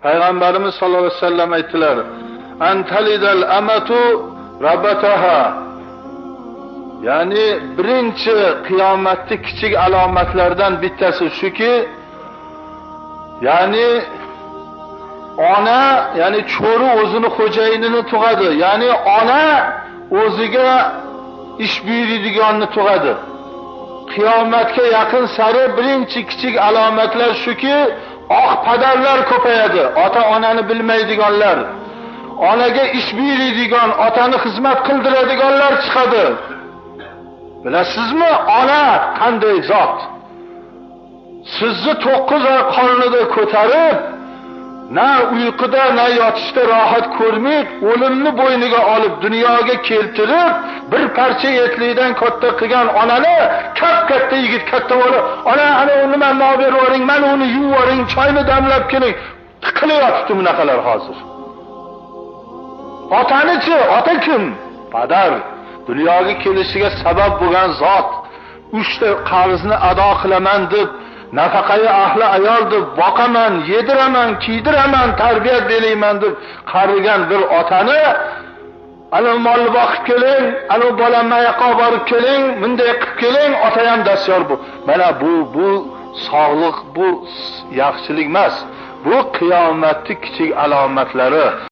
Payg'ambarimiz sollallohu alayhi vasallam aytdilar: "Antalidal amatu rabbataha." Ya'ni birinchi qiyomatning kichik alomatlaridan bittasi shuki, ya'ni ona, ya'ni cho'ri o'zini xo'jayinini tug'adi. Ya'ni ona o'ziga ish buyuradiganni tug'adi. Qiyomatga yaqin sari birinchi kichik alomatlar shuki, oq padarlar ko'payadi. Ota-onani bilmaydiganlar, onaga ish buyuradigan, otani xizmat qildiradiganlar chiqadi. Bilasizmi, ona qanday zot? Sizni 9 oy qornida ko'tarib, na uyquda, na yotishda rohat ko'rmay, o'limni bo'yniga olib dunyoga keltirib, bir parcha etlikdan katta qilgan onani, katta yigit, katta bola, ona ana uni men olib beravering, men uni yuvvoring, choyni damlab keling, tiqilayotibdi bunaqalar hozir. Otanichi, ota kim? Padar. Dunyoga kelishiga sabab bo'lgan zot. 3 ta qarzni ado qilaman deb, nafaqai ahli ayol deb boqaman, yediraman, kiydiraman, tarbiyat berayman deb qarigan bir otani, ana molni boqib keling, ana bolamni yoqqa borib keling, bunday qilib keling, ota ham dastyor bu. Mana bu sog'liq, bu yaxshilik emas. Bu qiyomatning kichik alomatlari.